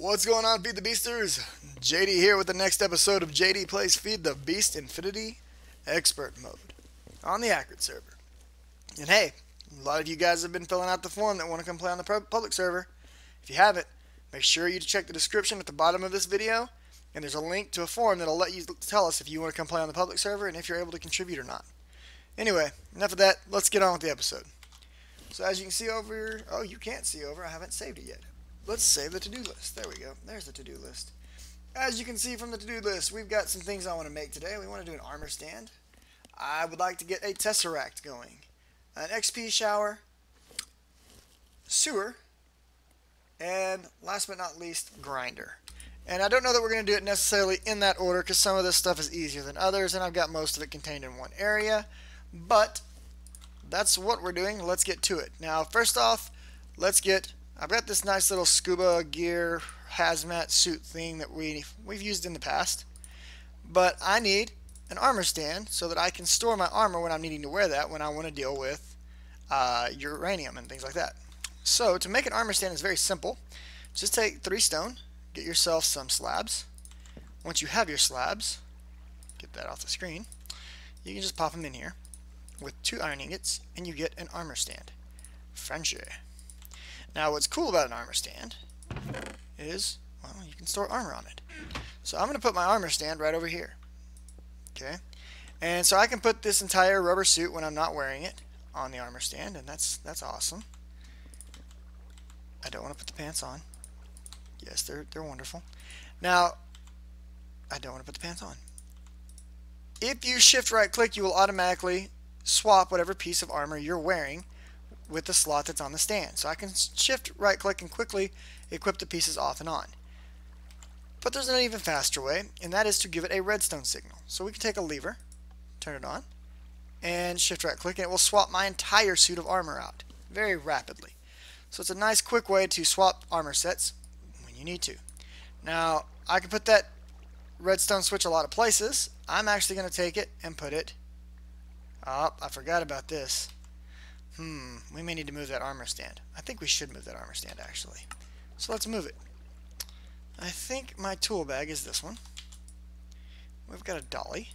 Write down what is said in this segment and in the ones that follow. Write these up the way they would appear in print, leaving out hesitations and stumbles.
What's going on, Feed the Beasters? JD here with the next episode of JD Plays Feed the Beast Infinity Expert Mode on the Accurate server. And hey, a lot of you guys have been filling out the form that want to come play on the public server. If you haven't, make sure you check the description at the bottom of this video, and there's a link to a form that'll let you tell us if you want to come play on the public server and if you're able to contribute or not. Anyway, enough of that, let's get on with the episode. So as you can see over, oh, you can't see over, I haven't saved it yet. Let's save the to-do list. There we go. There's the to-do list. As you can see from the to-do list, we've got some things I want to make today. We want to do an armor stand. I would like to get a Tesseract going. An XP shower. Sewer. And last but not least, grinder. And I don't know that we're going to do it necessarily in that order because some of this stuff is easier than others and I've got most of it contained in one area. But that's what we're doing. Let's get to it. Now, first off, I've got this nice little scuba gear hazmat suit thing that we've used in the past, but I need an armor stand so that I can store my armor when I'm needing to wear that when I want to deal with uranium and things like that. So to make an armor stand is very simple. Just take 3 stone, get yourself some slabs. Once you have your slabs, get that off the screen, you can just pop them in here with 2 iron ingots and you get an armor stand. Frenchy. Now what's cool about an armor stand is, well, you can store armor on it. So I'm going to put my armor stand right over here. Okay? And so I can put this entire rubber suit when I'm not wearing it on the armor stand, and that's awesome. I don't want to put the pants on. Yes, they're wonderful. Now, I don't want to put the pants on. If you shift right click, you will automatically swap whatever piece of armor you're wearing with the slot that's on the stand. So I can shift right click and quickly equip the pieces off and on. But there's an even faster way, and that is to give it a redstone signal. So we can take a lever, turn it on, and shift right click, and it will swap my entire suit of armor out very rapidly. So it's a nice quick way to swap armor sets when you need to. Now I can put that redstone switch a lot of places. I'm actually going to take it and put it, oh, I forgot about this. We may need to move that armor stand. I think we should move that armor stand actually. So let's move it. I think my tool bag is this one. We've got a dolly.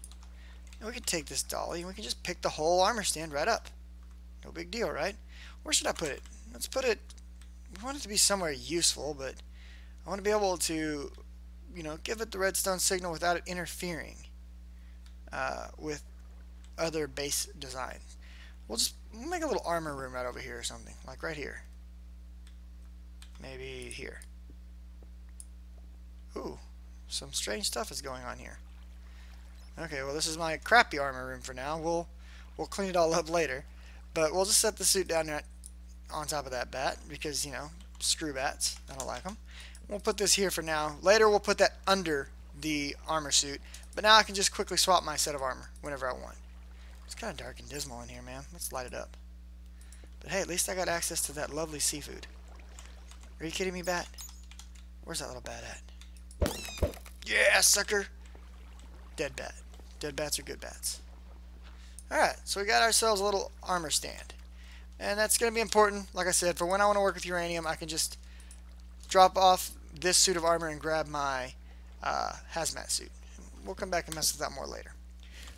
And we can take this dolly and we can just pick the whole armor stand right up. No big deal, right? Where should I put it? Let's put it, we want it to be somewhere useful, but I want to be able to, give it the redstone signal without it interfering with other base designs. We'll make a little armor room right over here or something, like right here. Maybe here. Ooh, some strange stuff is going on here. Okay, well this is my crappy armor room for now. We'll clean it all up later, but we'll just set the suit down right on top of that bat because screw bats. I don't like them. We'll put this here for now. Later we'll put that under the armor suit, but now I can just quickly swap my set of armor whenever I want. It's kind of dark and dismal in here, man. Let's light it up. But hey, at least I got access to that lovely seafood. Are you kidding me, bat? Where's that little bat at? Yeah, sucker! Dead bat. Dead bats are good bats. Alright, so we got ourselves a little armor stand. And that's going to be important, like I said, for when I want to work with uranium, I can just drop off this suit of armor and grab my hazmat suit. We'll come back and mess with that more later.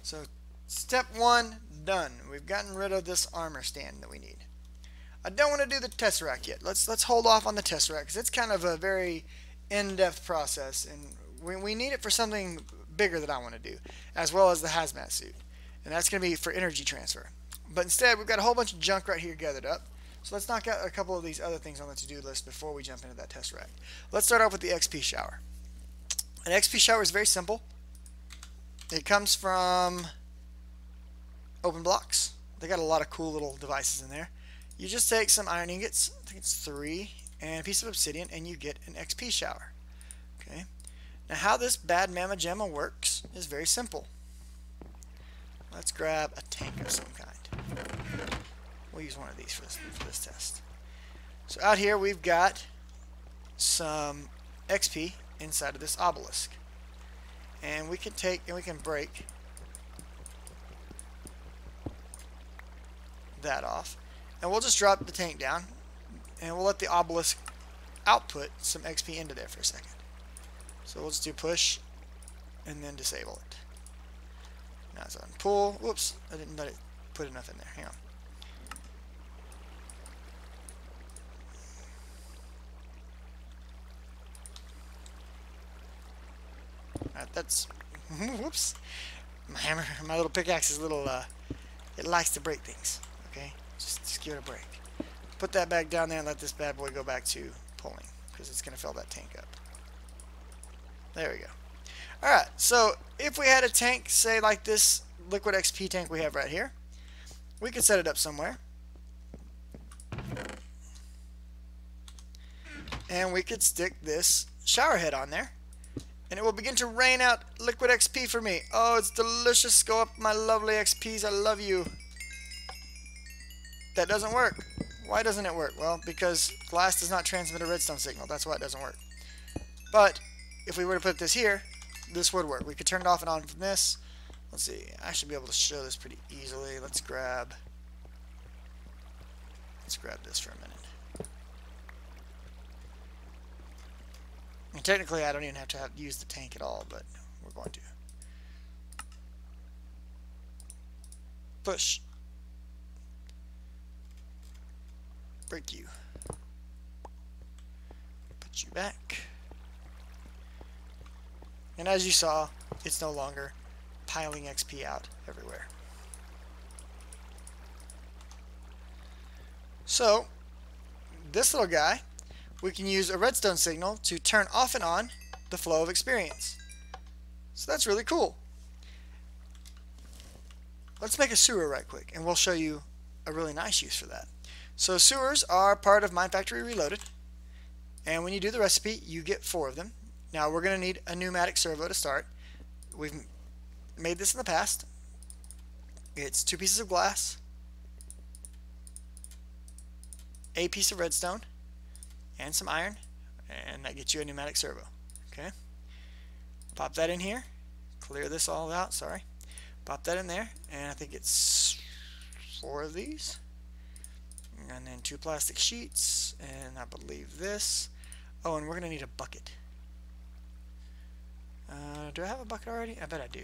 So, step 1 done. We've gotten rid of this armor stand that we need. I don't want to do the Tesseract yet. Let's hold off on the Tesseract because it's kind of a very in-depth process, and we need it for something bigger that I want to do, as well as the hazmat suit, and that's going to be for energy transfer. But instead, we've got a whole bunch of junk right here gathered up. So let's knock out a couple of these other things on the to-do list before we jump into that Tesseract. Let's start off with the XP shower. An XP shower is very simple. It comes from OpenBlocks. They got a lot of cool little devices in there. You just take some iron ingots, I think it's 3, and a piece of obsidian, and you get an XP shower. Okay. Now how this bad mamma jamma works is very simple. Let's grab a tank of some kind. We'll use one of these for this test. So out here we've got some XP inside of this obelisk. And we can take and we can break that off. And we'll just drop the tank down and we'll let the obelisk output some XP into there for a second. So we'll just do push and then disable it. Now it's on pull. Whoops, I didn't let it put enough in there. Hang on. Alright, that's whoops. My hammer, my little pickaxe is a little it likes to break things. Okay? Just give it a break. Put that back down there and let this bad boy go back to pulling, because it's gonna fill that tank up. There we go. Alright, so if we had a tank, say like this liquid XP tank we have right here, we could set it up somewhere. And we could stick this shower head on there. And it will begin to rain out liquid XP for me. Oh, it's delicious. Go up, my lovely XPs. I love you. That doesn't work. Why doesn't it work? Well, because glass does not transmit a redstone signal. That's why it doesn't work. But if we were to put this here, this would work. We could turn it off and on from this. Let's see. I should be able to show this pretty easily. Let's grab this for a minute. And technically, I don't even have to use the tank at all, but we're going to. Push. Break you. Put you back. And as you saw, it's no longer piling XP out everywhere. So, this little guy, we can use a redstone signal to turn off and on the flow of experience. So that's really cool. Let's make a sewer right quick, and we'll show you a really nice use for that. So sewers are part of MineFactory Reloaded, and when you do the recipe, you get 4 of them. Now we're going to need a pneumatic servo to start. We've made this in the past. It's 2 pieces of glass, a piece of redstone, and some iron, and that gets you a pneumatic servo. Okay, pop that in here, clear this all out, sorry, pop that in there, and I think it's 4 of these, and then 2 plastic sheets, and I believe this. Oh, and we're gonna need a bucket. Do I have a bucket already? I bet I do.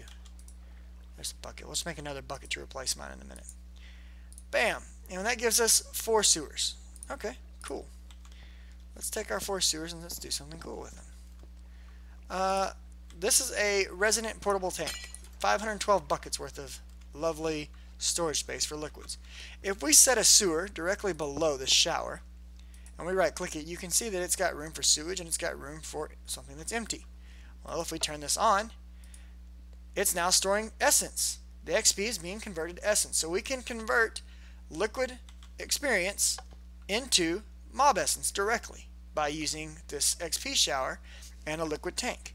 There's a bucket. Let's make another bucket to replace mine in a minute. Bam, and that gives us 4 sewers. Okay, cool. Let's take our 4 sewers and let's do something cool with them. This is a resonant portable tank. 512 buckets worth of lovely storage space for liquids. If we set a sewer directly below the shower and we right click it, you can see that it's got room for sewage and it's got room for something that's empty. Well, if we turn this on, it's now storing essence. The XP is being converted to essence. So we can convert liquid experience into mob essence directly by using this XP shower and a liquid tank.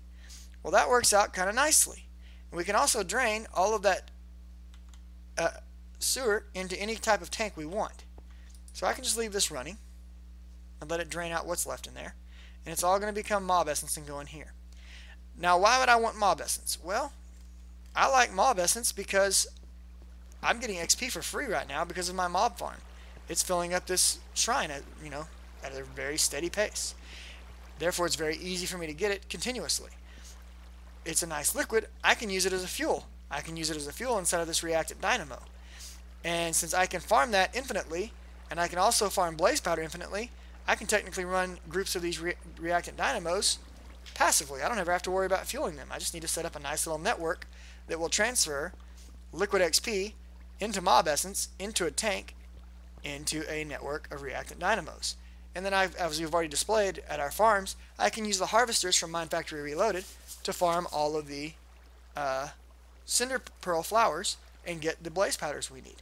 Well, that works out kind of nicely. And we can also drain all of that sewer into any type of tank we want. So I can just leave this running and let it drain out what's left in there, and it's all going to become mob essence and go in here. Now, why would I want mob essence? Well, I like mob essence because I'm getting XP for free right now because of my mob farm. It's filling up this shrine at, at a very steady pace. Therefore, it's very easy for me to get it continuously. It's a nice liquid. I can use it as a fuel. I can use it as a fuel inside of this reactant dynamo. And since I can farm that infinitely, and I can also farm blaze powder infinitely, I can technically run groups of these reactant dynamos passively. I don't ever have to worry about fueling them. I just need to set up a nice little network that will transfer liquid XP into mob essence, into a tank, into a network of reactant dynamos. And then, as we've already displayed at our farms, I can use the harvesters from MineFactory Reloaded to farm all of the cinder pearl flowers and get the blaze powders we need.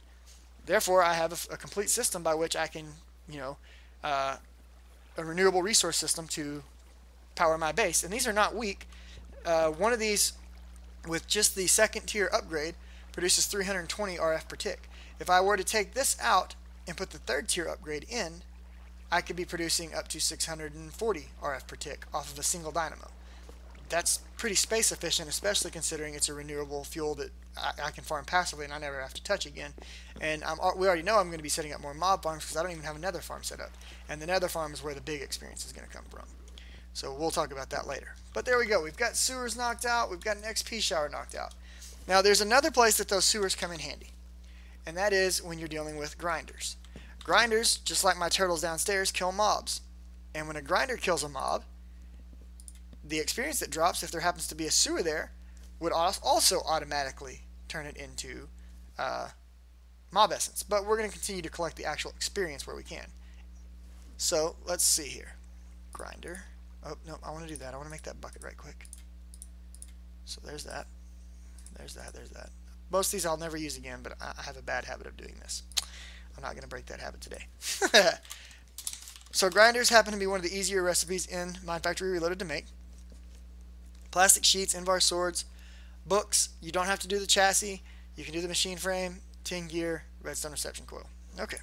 Therefore, I have a complete system by which I can, a renewable resource system to power my base. And these are not weak. One of these, with just the 2nd tier upgrade, produces 320 RF per tick. If I were to take this out and put the 3rd tier upgrade in, I could be producing up to 640 RF per tick off of a single dynamo. that's pretty space efficient, especially considering it's a renewable fuel that I can farm passively and I never have to touch again. And we already know I'm going to be setting up more mob farms because I don't even have a nether farm set up. And the nether farm is where the big experience is going to come from. So we'll talk about that later. But there we go. We've got sewers knocked out. We've got an XP shower knocked out. Now there's another place that those sewers come in handy. And that is when you're dealing with grinders. Grinders, just like my turtles downstairs, kill mobs. And when a grinder kills a mob, the experience that drops, if there happens to be a sewer there, would also automatically turn it into mob essence. But we're going to continue to collect the actual experience where we can. So let's see here. Grinder. Oh, no, I want to do that. I want to make that bucket right quick. So there's that. There's that. There's that. Most of these I'll never use again, but I have a bad habit of doing this. I'm not going to break that habit today. So grinders happen to be one of the easier recipes in MineFactory Reloaded to make. Plastic sheets, Invar swords, books. You don't have to do the chassis. You can do the machine frame, tin gear, redstone reception coil. Okay.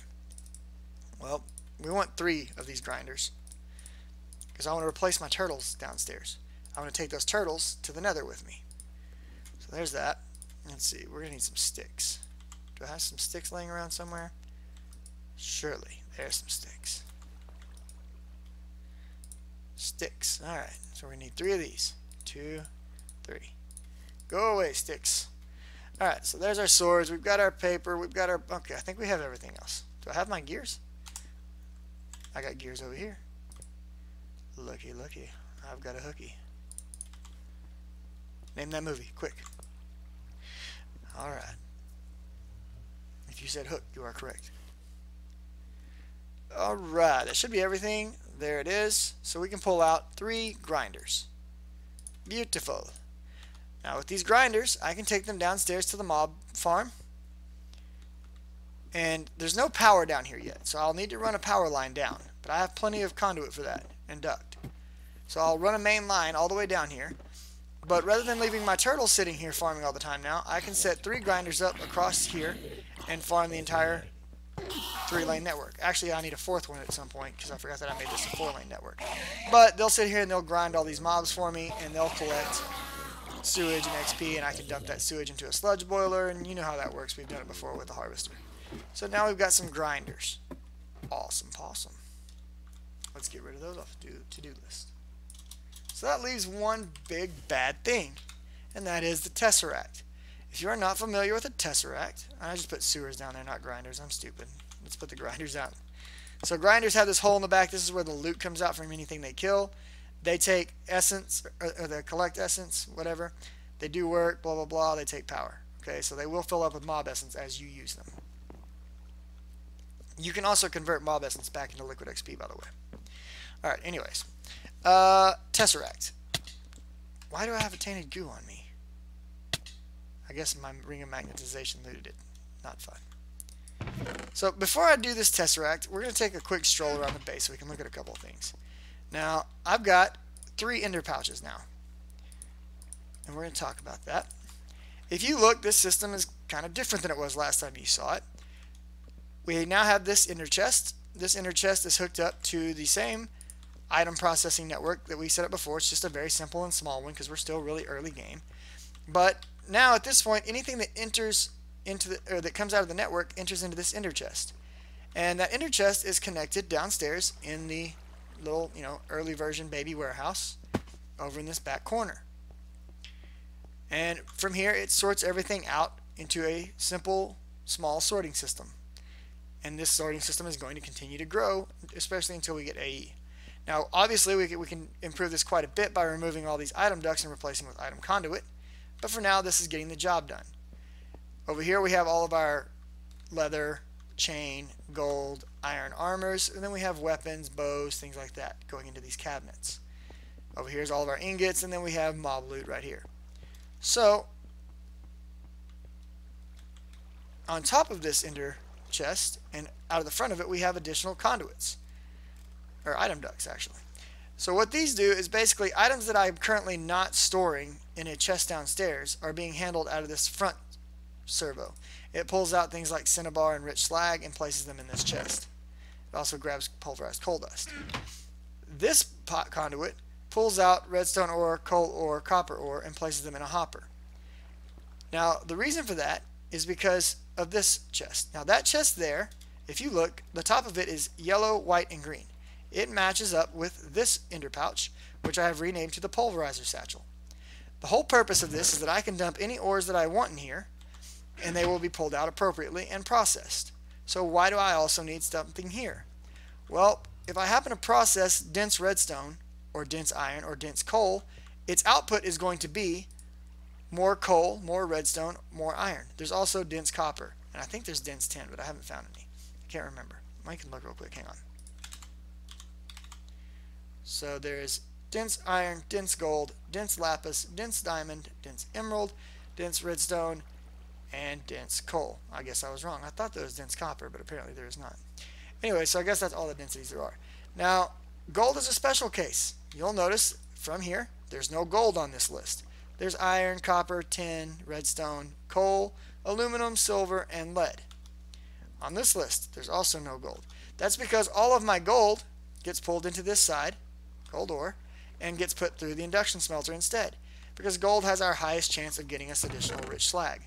Well, we want 3 of these grinders because I want to replace my turtles downstairs. I want to take those turtles to the nether with me. So there's that. Let's see. We're going to need some sticks. Do I have some sticks laying around somewhere? Surely. There's some sticks. Sticks. Alright. So we're going to need 3 of these. 2, 3. Go away, sticks. Alright, so there's our swords. We've got our paper. We've got our... Okay, I think we have everything else. Do I have my gears? I got gears over here. Looky, looky. I've got a hooky. Name that movie, quick. Alright. If you said hook, you are correct. Alright, that should be everything. There it is. So we can pull out 3 grinders. Beautiful. Now with these grinders, I can take them downstairs to the mob farm. And there's no power down here yet, so I'll need to run a power line down. But I have plenty of conduit for that, and duct. So I'll run a main line all the way down here. But rather than leaving my turtles sitting here farming all the time now, I can set 3 grinders up across here and farm the entire 3-lane network. Actually, I need a 4th one at some point because I forgot that I made this a 4-lane network. But they'll sit here and they'll grind all these mobs for me, and they'll collect sewage and XP, and I can dump that sewage into a sludge boiler, and you know how that works. We've done it before with the harvester. So now we've got some grinders. Awesome possum. Let's get rid of those off the to-do list. So that leaves one big bad thing, and that is the Tesseract. If you are not familiar with a Tesseract, I just put sewers down there, not grinders. I'm stupid. Let's put the grinders out. So grinders have this hole in the back. This is where the loot comes out from anything they kill. They take essence, or they collect essence, whatever. They do work, blah, blah, blah. They take power. Okay, so they will fill up with mob essence as you use them. You can also convert mob essence back into liquid XP, by the way. Alright, anyways. Tesseract. Why do I have a tainted goo on me? I guess my ring of magnetization looted it. Not fun. So before I do this Tesseract, we're going to take a quick stroll around the base so we can look at a couple of things. Now, I've got 3 ender pouches now. And we're going to talk about that. If you look, this system is kind of different than it was last time you saw it. We now have this ender chest. This ender chest is hooked up to the same item processing network that we set up before. It's just a very simple and small one because we're still really early game. But now at this point, anything that enters into the, or that comes out of the network enters into this ender chest. And that ender chest is connected downstairs in the little, early version baby warehouse over in this back corner. And from here it sorts everything out into a simple small sorting system. And this sorting system is going to continue to grow, especially until we get AE. Now, obviously, we can improve this quite a bit by removing all these item ducts and replacing with item conduit. But for now, this is getting the job done. Over here, we have all of our leather, chain, gold, iron armors, and then we have weapons, bows, things like that going into these cabinets. Over here is all of our ingots, and then we have mob loot right here. So, on top of this ender chest, and out of the front of it, we have additional conduits. Or item ducts, actually. So what these do is basically items that I'm currently not storing in a chest downstairs are being handled out of this front servo. It pulls out things like cinnabar and rich slag and places them in this chest. It also grabs pulverized coal dust. This pot conduit pulls out redstone ore, coal ore, copper ore, and places them in a hopper. Now, the reason for that is because of this chest. Now, that chest there, if you look, the top of it is yellow, white, and green. It matches up with this ender pouch, which I have renamed to the pulverizer satchel. The whole purpose of this is that I can dump any ores that I want in here, and they will be pulled out appropriately and processed. So why do I also need something here? Well, if I happen to process dense redstone, or dense iron, or dense coal, its output is going to be more coal, more redstone, more iron. There's also dense copper, and I think there's dense tin, but I haven't found any. I can't remember. I can look real quick. Hang on. So there's dense iron, dense gold, dense lapis, dense diamond, dense emerald, dense redstone, and dense coal. I guess I was wrong. I thought there was dense copper, but apparently there is not. Anyway, so I guess that's all the densities there are. Now, gold is a special case. You'll notice from here, there's no gold on this list. There's iron, copper, tin, redstone, coal, aluminum, silver, and lead. On this list, there's also no gold. That's because all of my gold gets pulled into this side, gold ore, and gets put through the induction smelter instead, because gold has our highest chance of getting us additional rich slag.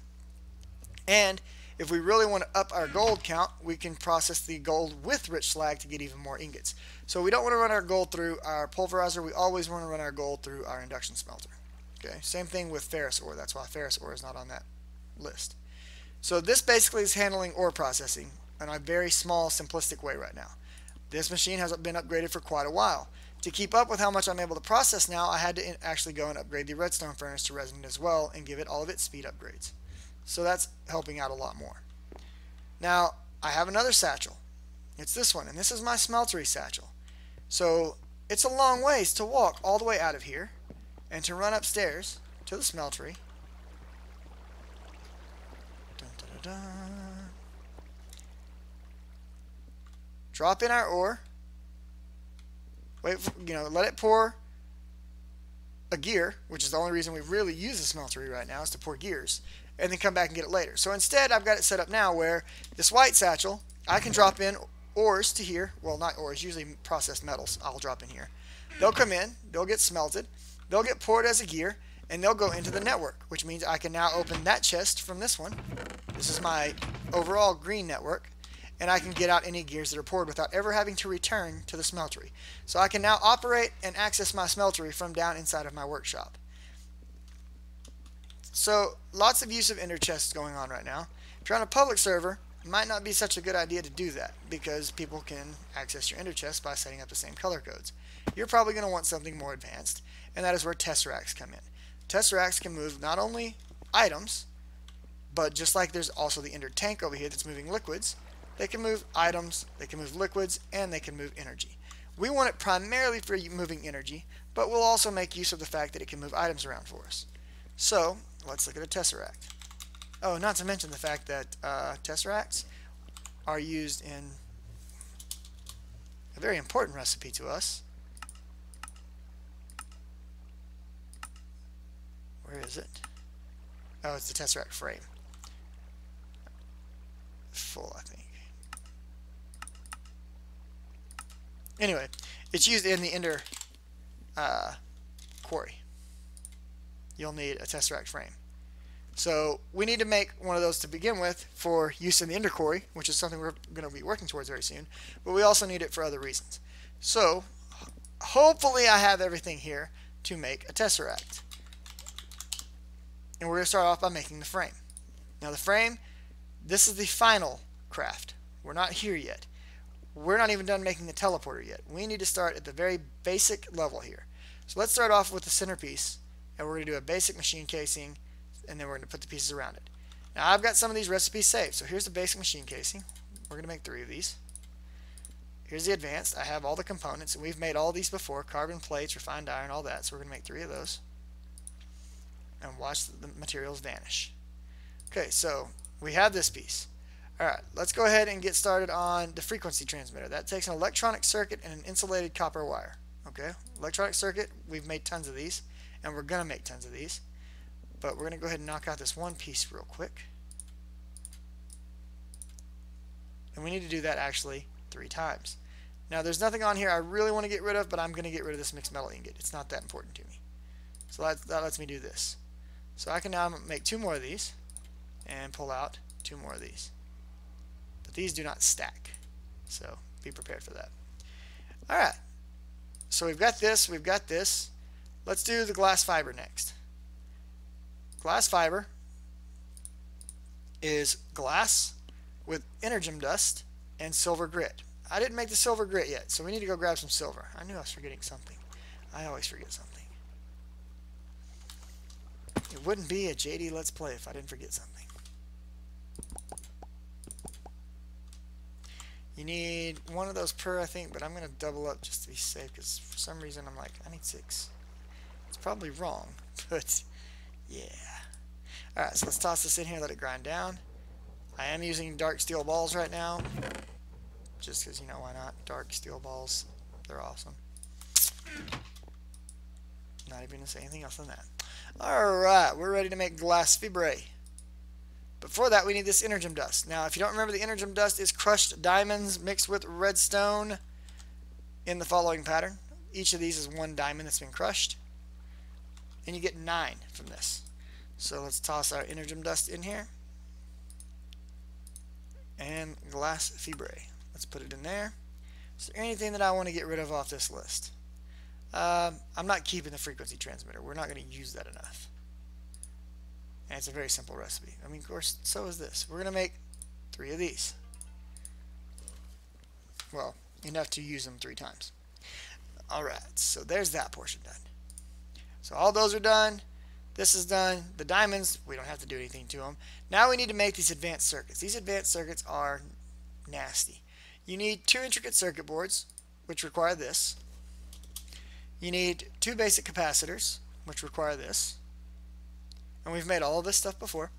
And if we really want to up our gold count, we can process the gold with rich slag to get even more ingots. So we don't want to run our gold through our pulverizer. We always want to run our gold through our induction smelter. Okay, same thing with ferrous ore. That's why ferrous ore is not on that list. So this basically is handling ore processing in a very small, simplistic way right now. This machine hasn't been upgraded for quite a while. To keep up with how much I'm able to process now, I had to actually go and upgrade the redstone furnace to resonant as well and give it all of its speed upgrades. So that's helping out a lot more. Now, I have another satchel. It's this one, and this is my smeltery satchel. So it's a long ways to walk all the way out of here and to run upstairs to the smeltery. Dun, dun, dun, dun. Drop in our ore. Wait for, let it pour a gear, which is the only reason we really use the smeltery right now, is to pour gears, and then come back and get it later. So instead, I've got it set up now where this white satchel, I can drop in ores to here. Well, not ores, usually processed metals I'll drop in here. They'll come in, they'll get smelted, they'll get poured as a gear, and they'll go into the network, which means I can now open that chest from this one. This is my overall green network, and I can get out any gears that are poured without ever having to return to the smeltery. So I can now operate and access my smeltery from down inside of my workshop. So lots of use of ender chests going on right now. If you're on a public server, it might not be such a good idea to do that, because people can access your ender chests by setting up the same color codes. You're probably going to want something more advanced, and that is where Tesseracts come in. Tesseracts can move not only items, but just like there's also the ender tank over here that's moving liquids, they can move items, they can move liquids, and they can move energy. We want it primarily for moving energy, but we'll also make use of the fact that it can move items around for us. So let's look at a Tesseract. Oh, not to mention the fact that Tesseracts are used in a very important recipe to us. Where is it? Oh, it's the Tesseract frame. Full, I think. Anyway, it's used in the ender quarry. You'll need a Tesseract frame. So we need to make one of those to begin with for use in the ender quarry, which is something we're going to be working towards very soon, but we also need it for other reasons. So hopefully I have everything here to make a Tesseract. And we're going to start off by making the frame. Now the frame, this is the final craft. We're not here yet. We're not even done making the teleporter yet. We need to start at the very basic level here. So let's start off with the centerpiece, and we're going to do a basic machine casing, and then we're going to put the pieces around it. Now I've got some of these recipes saved. So here's the basic machine casing. We're going to make 3 of these. Here's the advanced. I have all the components, and we've made all these before. Carbon plates, refined iron, all that. So we're going to make 3 of those. And watch the materials vanish. Okay, so we have this piece. Alright, let's go ahead and get started on the frequency transmitter. That takes an electronic circuit and an insulated copper wire. Okay, electronic circuit, we've made tons of these, and we're going to make tons of these. But we're going to go ahead and knock out this one piece real quick. And we need to do that actually 3 times. Now there's nothing on here I really want to get rid of, but I'm going to get rid of this mixed metal ingot. It's not that important to me. So that lets me do this. So I can now make 2 more of these and pull out 2 more of these. But these do not stack. So be prepared for that. Alright. So we've got this, we've got this. Let's do the glass fiber next. Glass fiber is glass with energem dust and silver grit. I didn't make the silver grit yet, so we need to go grab some silver. I knew I was forgetting something. I always forget something. It wouldn't be a JD Let's Play if I didn't forget something. You need 1 of those per, I think, but I'm going to double up just to be safe, because for some reason I'm like, I need 6. It's probably wrong, but yeah. Alright, so let's toss this in here, let it grind down. I am using dark steel balls right now, just because, you know, why not? Dark steel balls, they're awesome. Not even going to say anything else than that. Alright, we're ready to make glass fibre. But for that, we need this energem dust. Now, if you don't remember, the energem dust is crushed diamonds mixed with redstone in the following pattern. Each of these is 1 diamond that's been crushed. And you get 9 from this. So let's toss our energem dust in here. And glass fibre. Let's put it in there. Is there anything that I want to get rid of off this list? I'm not keeping the frequency transmitter. We're not going to use that enough. And it's a very simple recipe. I mean, of course, so is this. We're going to make 3 of these. Well, enough to use them 3 times. Alright, so there's that portion done. So all those are done. This is done. The diamonds, we don't have to do anything to them. Now we need to make these advanced circuits. These advanced circuits are nasty. You need 2 intricate circuit boards, which require this. You need 2 basic capacitors, which require this. And we've made all of this stuff before.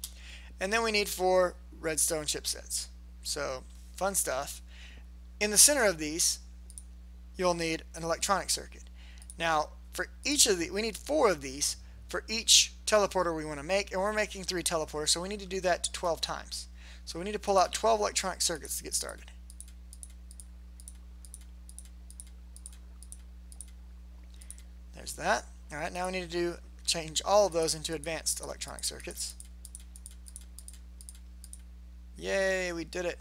And then we need 4 redstone chipsets. So, fun stuff. In the center of these, you'll need an electronic circuit. Now, for each of the, we need 4 of these for each teleporter we want to make, and we're making 3 teleporters, so we need to do that 12 times. So we need to pull out 12 electronic circuits to get started. There's that. Alright, now we need to change all of those into advanced electronic circuits. Yay, we did it.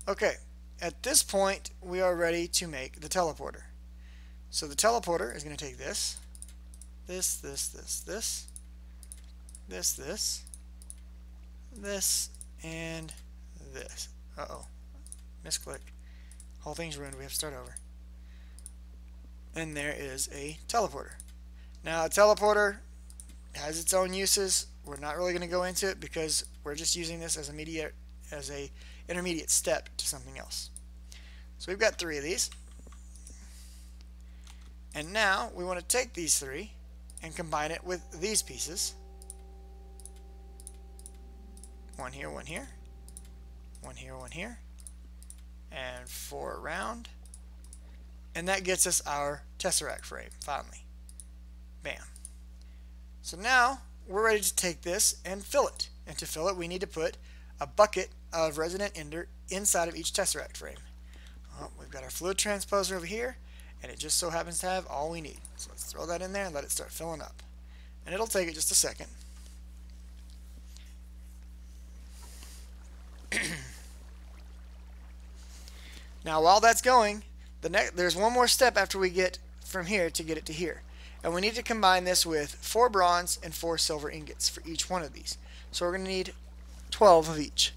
Okay, at this point we are ready to make the teleporter. So the teleporter is going to take this, this, and this. Uh-oh. Misclick. Whole thing's ruined. We have to start over. And there is a teleporter. Now, a teleporter has its own uses. We're not really going to go into it because we're just using this as a intermediate step to something else. So we've got 3 of these. And now we want to take these 3 and combine it with these pieces. 1 here, 1 here, 1 here, 1 here, and 4 around. And that gets us our Tesseract frame, finally. Bam. So now we're ready to take this and fill it. And to fill it, we need to put a bucket of resident ender inside of each Tesseract frame. Oh, we've got our fluid transposer over here, and it just so happens to have all we need. So let's throw that in there and let it start filling up. And it'll take it just a second. Now while that's going, there's one more step after we get from here to get it to here. And we need to combine this with 4 bronze and 4 silver ingots for each one of these. So we're going to need 12 of each.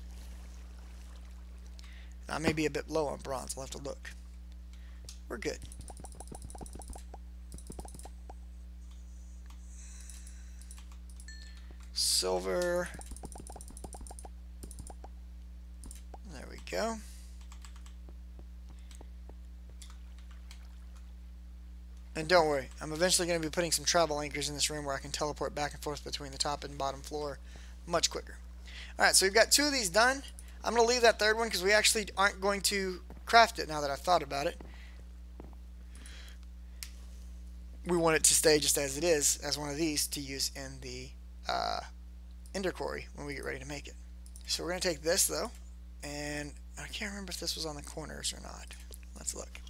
I may be a bit low on bronze. I'll have to look. We're good. Silver. There we go. And don't worry, I'm eventually going to be putting some travel anchors in this room where I can teleport back and forth between the top and bottom floor much quicker. Alright, so we've got 2 of these done. I'm going to leave that 3rd one because we actually aren't going to craft it now that I've thought about it. We want it to stay just as it is, as one of these, to use in the ender quarry when we get ready to make it. So we're going to take this though, and I can't remember if this was on the corners or not. Let's look.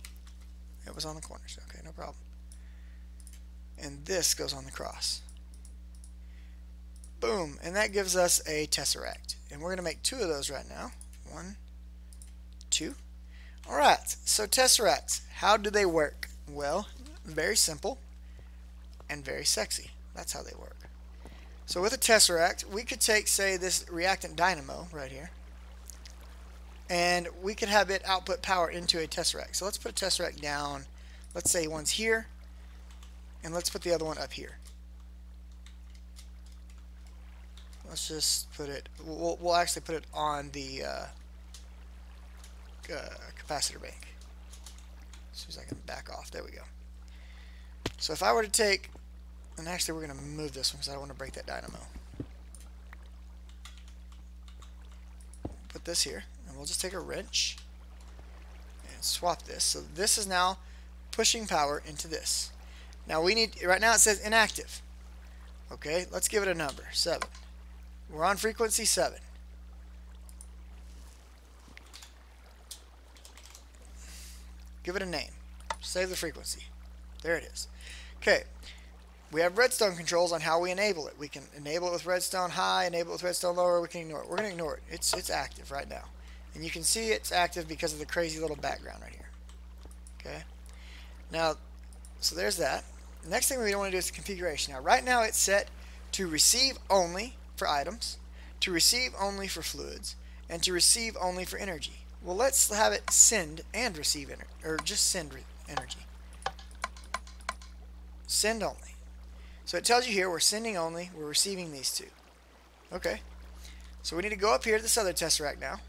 it was on the corners. Okay, no problem. And this goes on the cross. Boom, and that gives us a Tesseract. And we're going to make 2 of those right now. 1, 2. Alright, so Tesseracts, how do they work? Well, very simple and very sexy. That's how they work. So with a Tesseract, we could take, say, this reactant dynamo right here, and we could have it output power into a Tesseract. So let's put a Tesseract down. Let's say one's here, and let's put the other one up here. Let's just put it, we'll actually put it on the capacitor bank. As soon as I can back off. There we go. So if I were to take, and actually we're going to move this one because I don't want to break that dynamo. Put this here, and we'll just take a wrench and swap this. So this is now pushing power into this. Now we need, right now it says inactive. Okay, let's give it a number, 7. We're on frequency 7. Give it a name. Save the frequency. There it is. Okay. We have redstone controls on how we enable it. We can enable it with redstone high, enable it with redstone lower. We can ignore it. We're going to ignore it. It's active right now. And you can see it's active because of the crazy little background right here. Okay. Now, so there's that. The next thing we want to do is the configuration. Now, right now it's set to receive only for items, to receive only for fluids, and to receive only for energy. Well, let's have it send and receive energy, or just send energy. Send only. So it tells you here we're sending only, we're receiving these 2. Okay. So we need to go up here to this other Tesseract now.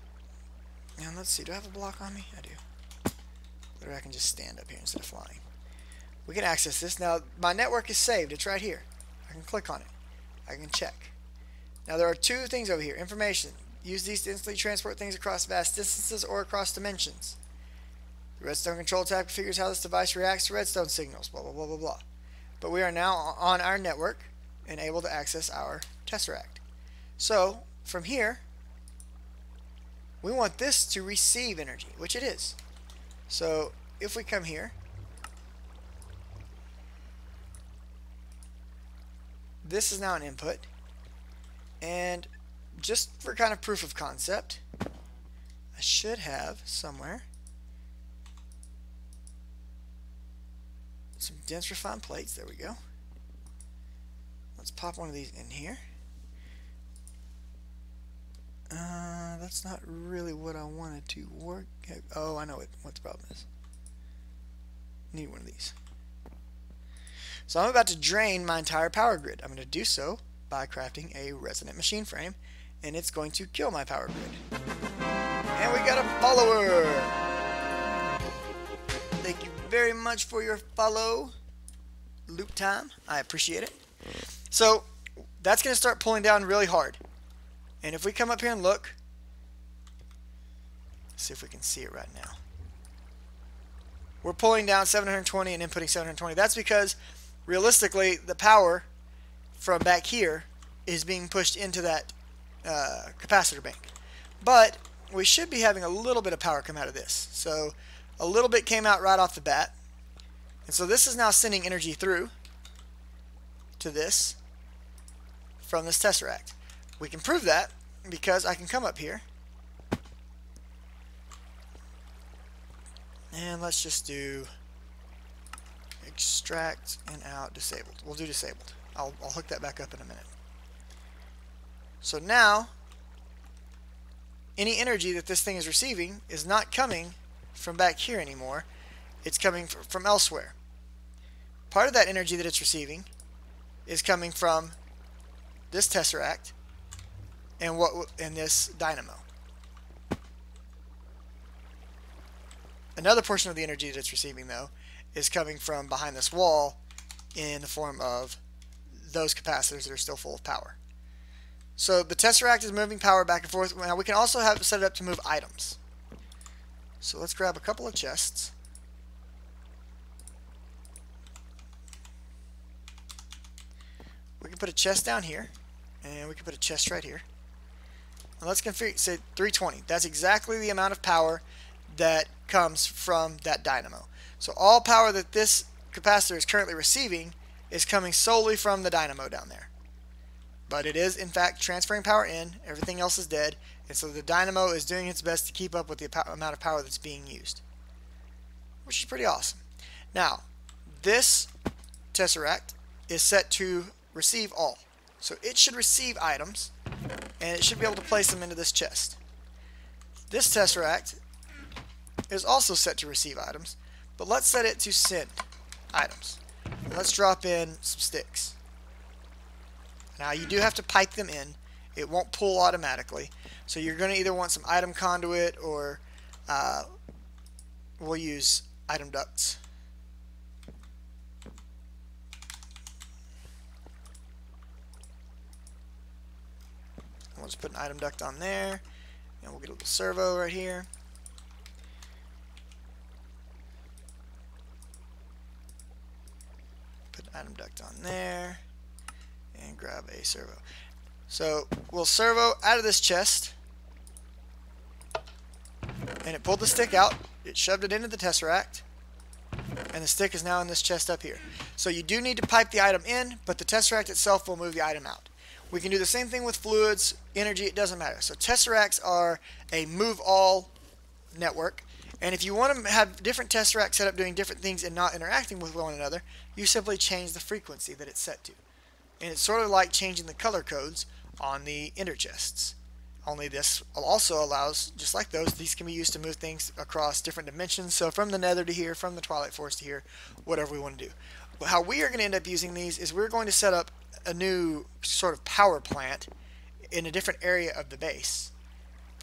And let's see, do I have a block on me? I do. Or I can just stand up here instead of flying. We can access this. Now, my network is saved. It's right here. I can click on it. I can check. Now, there are 2 things over here. Information. Use these to instantly transport things across vast distances or across dimensions. The redstone control tab configures how this device reacts to redstone signals. Blah, blah, blah, blah, blah. But we are now on our network and able to access our Tesseract. So, from here, we want this to receive energy, which it is. So, if we come here, this is now an input. And just for kind of proof of concept, I should have somewhere some dense refined plates. There we go. Let's pop one of these in here. That's not really what I wanted to work. Oh, I know what the problem is. Need one of these. So I'm about to drain my entire power grid. I'm going to do so by crafting a resonant machine frame, and it's going to kill my power grid. And we got a follower! Thank you very much for your follow. Loop time. I appreciate it. So that's going to start pulling down really hard. And if we come up here and look, let's see if we can see it right now. We're pulling down 720 and inputting 720. That's because realistically the power from back here is being pushed into that capacitor bank. But we should be having a little bit of power come out of this. So a little bit came out right off the bat. And so this is now sending energy through to this from this Tesseract. We can prove that because I can come up here and let's just do extract and out disabled. We'll do disabled. I'll hook that back up in a minute. So now any energy that this thing is receiving is not coming from back here anymore. It's coming from elsewhere. Part of that energy that it's receiving is coming from this Tesseract and this dynamo. Another portion of the energy that it's receiving, though, is coming from behind this wall in the form of those capacitors that are still full of power. So the Tesseract is moving power back and forth. Now we can also have it set it up to move items. So let's grab a couple of chests. We can put a chest down here, and we can put a chest right here. And let's configure, say 320. That's exactly the amount of power that comes from that dynamo. So all power that this capacitor is currently receiving is coming solely from the dynamo down there. But it is in fact transferring power in, everything else is dead, and so the dynamo is doing its best to keep up with the amount of power that's being used, which is pretty awesome. Now, this Tesseract is set to receive all. So it should receive items, and it should be able to place them into this chest. This Tesseract is also set to receive items, but let's set it to send items. And let's drop in some sticks. Now you do have to pipe them in. It won't pull automatically. So you're going to either want some item conduit or we'll use item ducts. We'll just put an item duct on there, and we'll get a little servo right here. Put an item duct on there, and grab a servo. So we'll servo out of this chest, and it pulled the stick out, it shoved it into the Tesseract, and the stick is now in this chest up here. So you do need to pipe the item in, but the Tesseract itself will move the item out. We can do the same thing with fluids, energy, it doesn't matter. So Tesseracts are a move-all network, and if you want to have different Tesseracts set up doing different things and not interacting with one another, you simply change the frequency that it's set to. And it's sort of like changing the color codes on the ender chests. Only this also allows, just like those, these can be used to move things across different dimensions. So from the Nether to here, from the Twilight Forest to here, whatever we want to do. But how we are going to end up using these is we're going to set up a new sort of power plant in a different area of the base,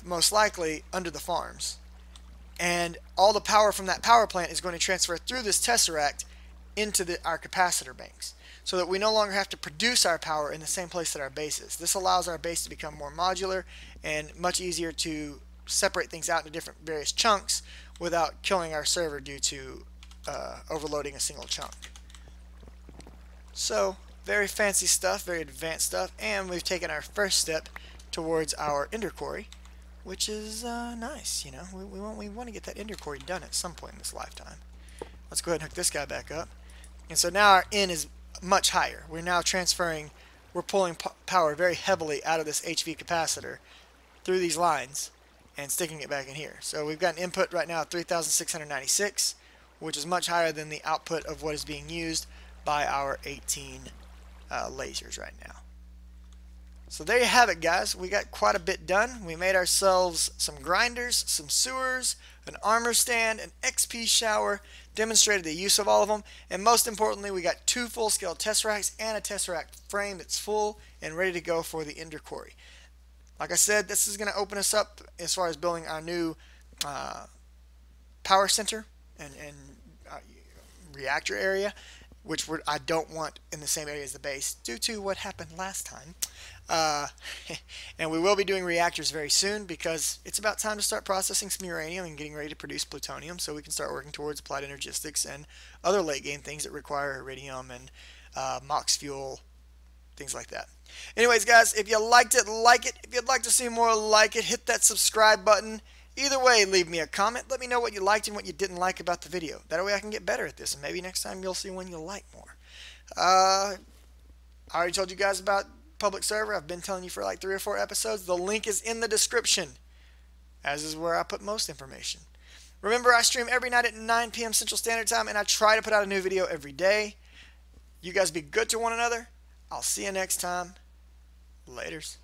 most likely under the farms, and all the power from that power plant is going to transfer through this Tesseract into our capacitor banks, so that we no longer have to produce our power in the same place that our base is. This allows our base to become more modular and much easier to separate things out into different various chunks without killing our server due to overloading a single chunk. So very fancy stuff, very advanced stuff, and we've taken our first step towards our ender quarry, which is nice. You know, we want to get that ender quarry done at some point in this lifetime. Let's go ahead and hook this guy back up. And so now our N is much higher. We're now transferring, we're pulling power very heavily out of this HV capacitor through these lines and sticking it back in here. So we've got an input right now of 3,696, which is much higher than the output of what is being used by our 18 lasers right now. So there you have it, guys. We got quite a bit done. We made ourselves some grinders, some sewers, an armor stand, an XP shower, demonstrated the use of all of them, and most importantly, we got 2 full-scale Tesseracts and a Tesseract frame that's full and ready to go for the ender quarry. Like I said, this is going to open us up as far as building our new power center and reactor area, which I don't want in the same area as the base due to what happened last time. And we will be doing reactors very soon because it's about time to start processing some uranium and getting ready to produce plutonium so we can start working towards applied energistics and other late game things that require iridium and MOX fuel, things like that. Anyways, guys, if you liked it, like it. If you'd like to see more like it, hit that subscribe button. Either way, leave me a comment. Let me know what you liked and what you didn't like about the video. That way I can get better at this, and maybe next time you'll see one you'll like more. I already told you guys about public server. I've been telling you for like 3 or 4 episodes. The link is in the description, as is where I put most information. Remember, I stream every night at 9 p.m. Central Standard Time, and I try to put out a new video every day. You guys be good to one another. I'll see you next time. Laters.